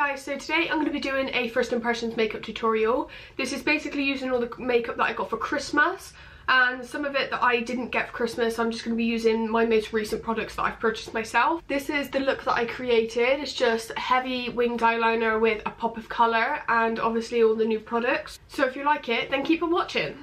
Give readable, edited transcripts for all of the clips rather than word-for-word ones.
guys, so today I'm going to be doing a first impressions makeup tutorial. This is basically using all the makeup that I got for Christmas and some of it that I didn't get for Christmas. I'm just going to be using my most recent products that I've purchased myself. This is the look that I created. It's just heavy winged eyeliner with a pop of colour and obviously all the new products. So if you like it, then keep on watching.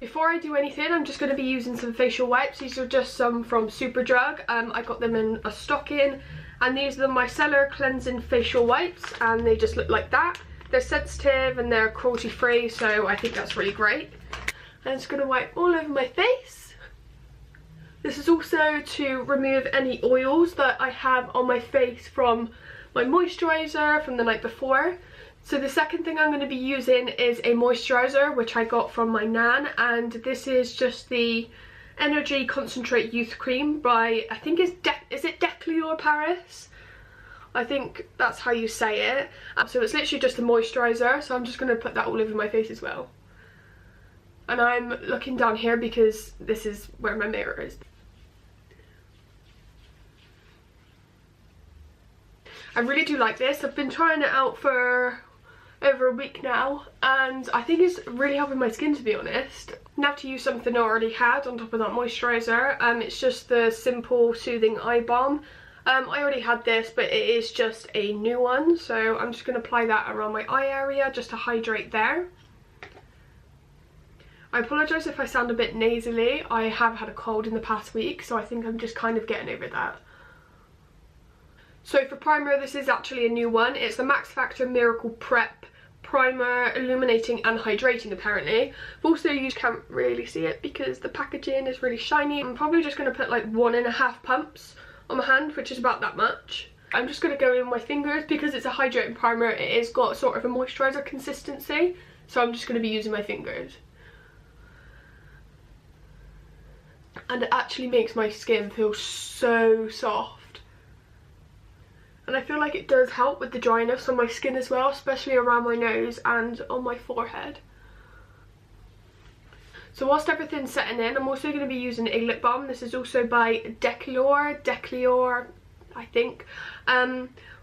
Before I do anything, I'm just going to be using some facial wipes. These are just some from Superdrug. I got them in a stocking. And these are the Micellar cleansing facial wipes, and they just look like that. They're sensitive and they're cruelty free, so I think that's really great. I'm just going to wipe all over my face. This is also to remove any oils that I have on my face from my moisturiser from the night before. So the second thing I'm going to be using is a moisturiser which I got from my nan, and this is just the Energy Concentrate Youth Cream by, I think is it Decleor Paris? I think that's how you say it. So it's literally just a moisturiser, so I'm just going to put that all over my face as well. And I'm looking down here because this is where my mirror is. I really do like this. I've been trying it out for over a week now and I think it's really helping my skin, to be honest. Now to use something I already had on top of that moisturiser. It's just the Simple Soothing Eye Balm. I already had this, but it is just a new one, so I'm just going to apply that around my eye area just to hydrate there. I apologise if I sound a bit nasally. I have had a cold in the past week, so I think I'm just kind of getting over that. So for primer, this is actually a new one. It's the Max Factor Miracle Prep Primer, Illuminating and Hydrating apparently. I've also used, can't really see it because the packaging is really shiny. I'm probably just going to put like 1.5 pumps on my hand, which is about that much. I'm just going to go in with my fingers because it's a hydrating primer. It has got sort of a moisturiser consistency, so I'm just going to be using my fingers. And it actually makes my skin feel so soft. And I feel like it does help with the dryness on my skin as well, especially around my nose and on my forehead. So whilst everything's setting in, I'm also going to be using a lip balm. This is also by Decleor, I think,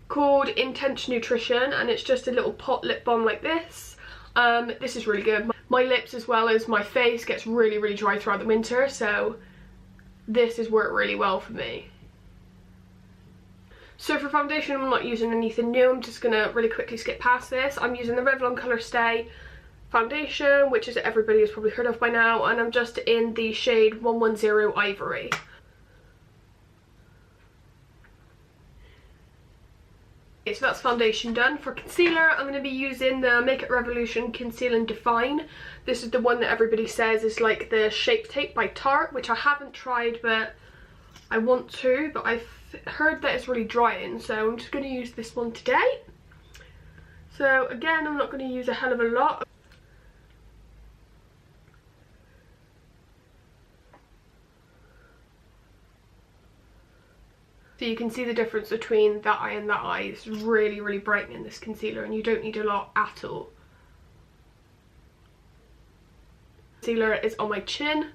called Intense Nutrition, and it's just a little pot lip balm like this. This is really good. My lips as well as my face gets really, really dry throughout the winter, so this has worked really well for me. So for foundation, I'm not using anything new. I'm just going to really quickly skip past this. I'm using the Revlon Colour Stay foundation, which is everybody has probably heard of by now, and I'm just in the shade 110 Ivory. Okay, so that's foundation done. For concealer, I'm going to be using the Makeup Revolution Conceal and Define. This is the one that everybody says is like the Shape Tape by Tarte, which I haven't tried, but I want to, but I've heard that it's really drying, so I'm just going to use this one today. So again, I'm not going to use a hell of a lot. So you can see the difference between that eye and that eye. It's really, really brightening this concealer, and you don't need a lot at all. Concealer is on my chin,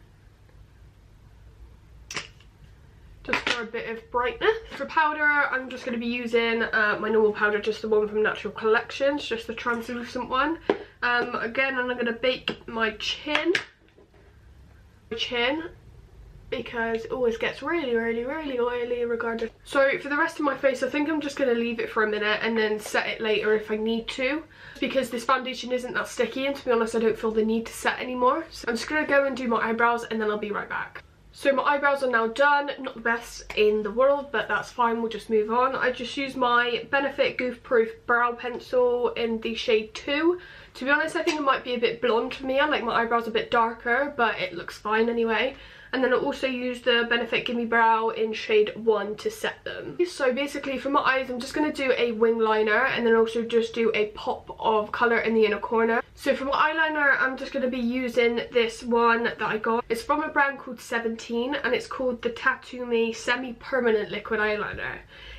just for a bit of brightness. For powder, I'm just going to be using my normal powder, just the one from Natural Collections, just the translucent one. Again, I'm going to bake my chin because it always gets really, really, really oily regardless. So for the rest of my face, I think I'm just going to leave it for a minute and then set it later if I need to, because this foundation isn't that sticky, and to be honest I don't feel the need to set anymore. So I'm just going to go and do my eyebrows and then I'll be right back. So my eyebrows are now done. Not the best in the world, but that's fine, we'll just move on. I just used my Benefit Goof Proof Brow Pencil in the shade 2. To be honest, I think it might be a bit blonde for me. I like my eyebrows a bit darker, but it looks fine anyway. And then I also used the Benefit Gimmie Brow in shade 1 to set them. So basically for my eyes, I'm just going to do a wing liner and then also just do a pop of colour in the inner corner. So for my eyeliner, I'm just going to be using this one that I got. It's from a brand called 17 and it's called the Tattoo Me Semi-Permanent Liquid Eyeliner.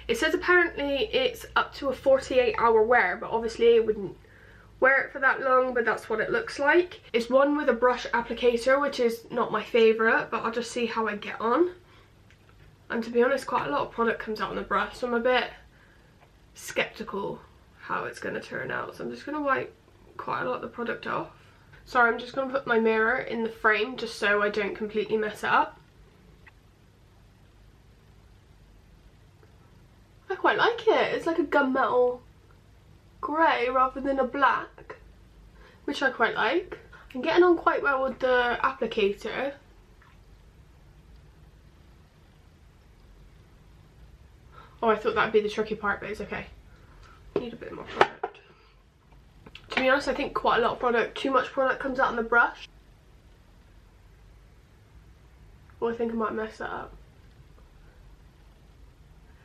It says apparently it's up to a 48-hour wear, but obviously it wouldn't wear it for that long, but that's what it looks like. It's one with a brush applicator, which is not my favourite, but I'll just see how I get on. And to be honest, quite a lot of product comes out on the brush, so I'm a bit skeptical how it's going to turn out. So I'm just going to wipe quite a lot of the product off. Sorry, I'm just going to put my mirror in the frame just so I don't completely mess it up. I quite like it. It's like a gunmetal grey rather than a black, which I quite like. I'm getting on quite well with the applicator. Oh, I thought that'd be the tricky part, but it's okay. Need a bit more product. To be honest, I think quite a lot of product, too much product comes out on the brush. Oh, I think I might mess that up.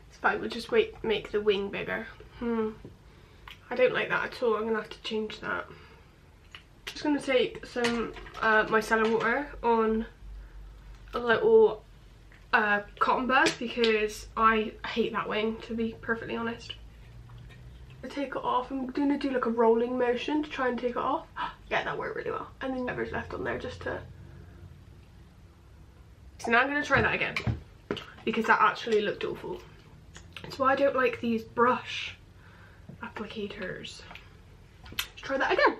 It's fine, we'll just make the wing bigger. I don't like that at all. I'm gonna have to change that. I'm just gonna take some micellar water on a little cotton bud because I hate that wing, to be perfectly honest. To take it off, I'm gonna do like a rolling motion to try and take it off. Yeah, that worked really well. And then whatever's left on there just to... So now I'm gonna try that again because that actually looked awful. That's why I don't like these brush applicators. Let's try that again.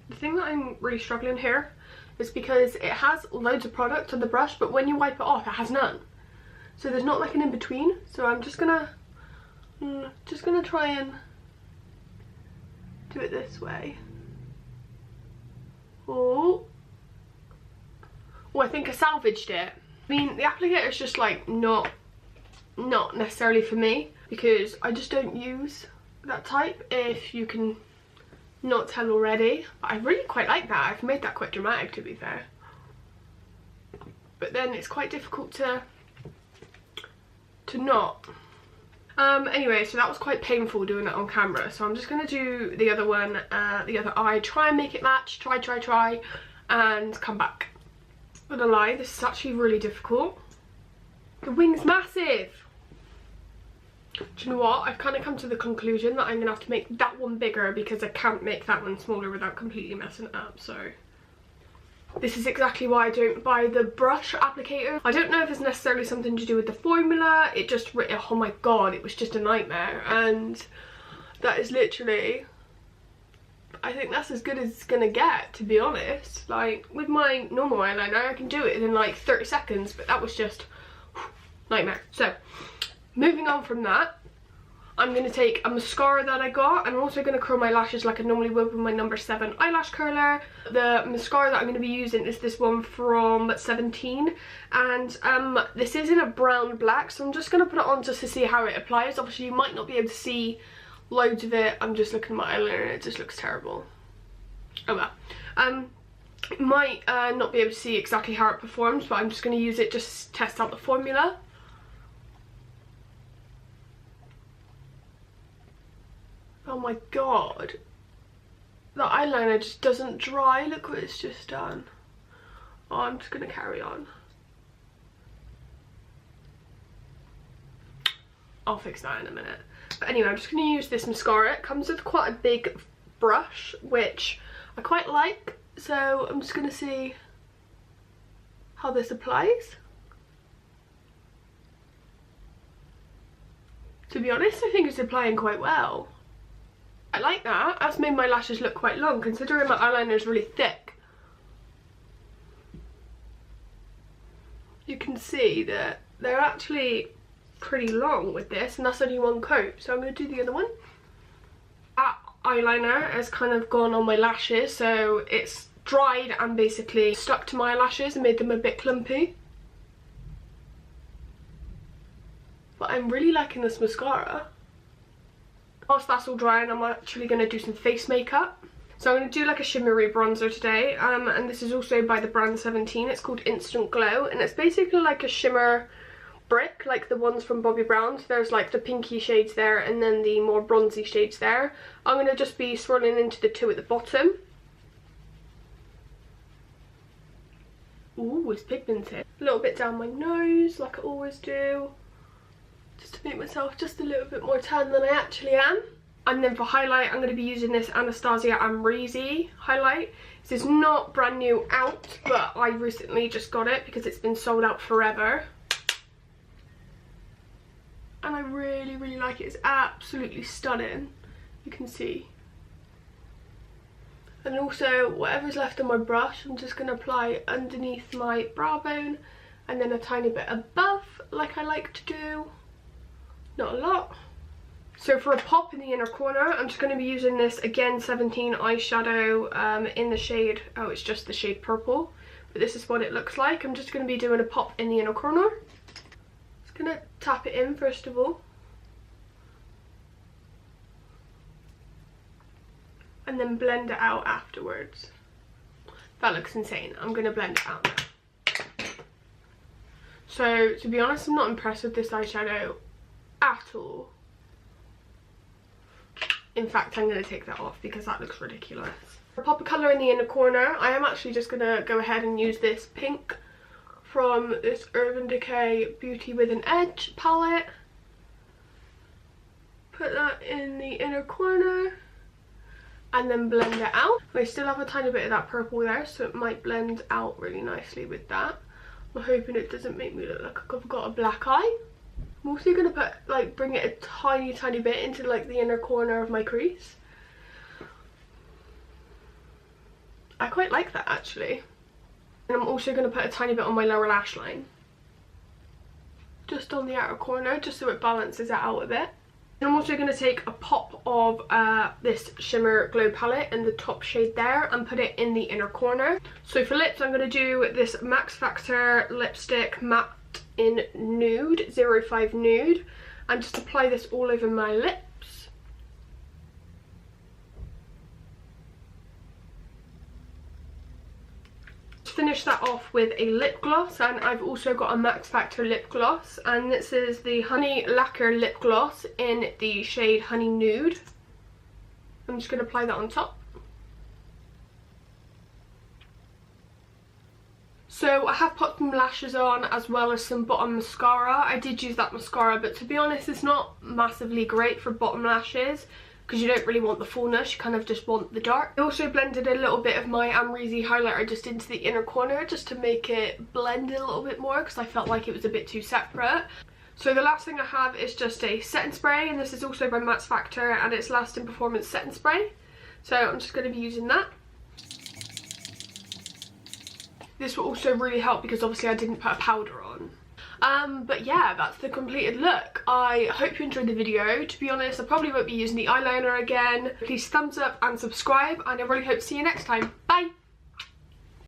The thing that I'm really struggling here is because it has loads of product on the brush, but when you wipe it off it has none. So there's not like an in-between. So I'm just gonna try and do it this way. Oh, I think I salvaged it. I mean, the applicator is just like not necessarily for me because I just don't use that type, if you can not tell already. I really quite like that. I've made that quite dramatic, to be fair, but then it's quite difficult to not. Anyway, so that was quite painful doing it on camera, so I'm just gonna do the other one, the other eye, try and make it match, try and come back. I'm not gonna lie, this is actually really difficult. The wing's massive. Do you know what? I've kind of come to the conclusion that I'm going to have to make that one bigger because I can't make that one smaller without completely messing it up. So this is exactly why I don't buy the brush applicator. I don't know if it's necessarily something to do with the formula. It just, oh my god, it was just a nightmare. And that is literally, I think that's as good as it's going to get, to be honest. Like, with my normal eyeliner, I can do it in like 30 seconds, but that was just nightmare. So moving on from that, I'm going to take a mascara that I got. I'm also going to curl my lashes like I normally would with my No7 Eyelash Curler. The mascara that I'm going to be using is this one from 17, and this is in a brown black, so I'm just going to put it on just to see how it applies. Obviously you might not be able to see loads of it. I'm just looking at my eyeliner and it just looks terrible. Oh well. You might not be able to see exactly how it performs, but I'm just going to use it just to test out the formula. Oh my god, the eyeliner just doesn't dry. Look what it's just done. Oh, I'm just gonna carry on. I'll fix that in a minute. But anyway, I'm just gonna use this mascara. It comes with quite a big brush, which I quite like. So I'm just gonna see how this applies. To be honest, I think it's applying quite well. I like that. That's made my lashes look quite long, considering my eyeliner is really thick. You can see that they're actually pretty long with this, and that's only one coat. So I'm going to do the other one. That eyeliner has kind of gone on my lashes, so it's dried and basically stuck to my lashes and made them a bit clumpy. But I'm really liking this mascara. Whilst that's all drying, I'm actually going to do some face makeup. So I'm going to do like a shimmery bronzer today, and this is also by the brand 17. It's called Instant Glow, and it's basically like a shimmer brick, like the ones from Bobbi Brown's. There's like the pinky shades there and then the more bronzy shades there. I'm going to just be swirling into the two at the bottom. Ooh, it's pigmented. A little bit down my nose, like I always do, just to make myself just a little bit more tan than I actually am. And then for highlight, I'm going to be using this Anastasia Amrezy highlight. This is not brand new out, but I recently just got it because it's been sold out forever. And I really, really like it. It's absolutely stunning. you can see. And also whatever's left on my brush, I'm just going to apply underneath my brow bone and then a tiny bit above, like I like to do. Not a lot. So for a pop in the inner corner, I'm just going to be using this again 17 eyeshadow in the shade, oh, it's just the shade purple, but this is what it looks like. I'm just going to be doing a pop in the inner corner. Just going to tap it in first of all. And then blend it out afterwards. That looks insane. I'm going to blend it out now. So to be honest, I'm not impressed with this eyeshadow at all. In fact, I'm going to take that off because that looks ridiculous. For pop of colour in the inner corner, I am actually just going to go ahead and use this pink from this Urban Decay Beauty with an Edge palette. Put that in the inner corner and then blend it out. I still have a tiny bit of that purple there, so it might blend out really nicely with that. I'm hoping it doesn't make me look like I've got a black eye. I'm also going to put, like, bring it a tiny bit into, like, the inner corner of my crease. I quite like that, actually. And I'm also going to put a tiny bit on my lower lash line. Just on the outer corner, just so it balances it out a bit. And I'm also going to take a pop of this Shimmer Glow palette in the top shade there and put it in the inner corner. So for lips, I'm going to do this Max Factor lipstick matte in Nude, 05 Nude, and just apply this all over my lips. Finish that off with a lip gloss, and I've also got a Max Factor lip gloss, and this is the Honey Lacquer lip gloss in the shade Honey Nude. I'm just going to apply that on top. So I have put some lashes on as well as some bottom mascara. I did use that mascara, but to be honest, it's not massively great for bottom lashes because you don't really want the fullness, you kind of just want the dark. I also blended a little bit of my Amrezy highlighter just into the inner corner just to make it blend a little bit more because I felt like it was a bit too separate. So the last thing I have is just a setting spray, and this is also by Max Factor, and it's Lasting Performance setting spray. So I'm just going to be using that. This will also really help because obviously I didn't put a powder on. But yeah, that's the completed look. I hope you enjoyed the video. To be honest, I probably won't be using the eyeliner again. Please thumbs up and subscribe, and I really hope to see you next time. Bye!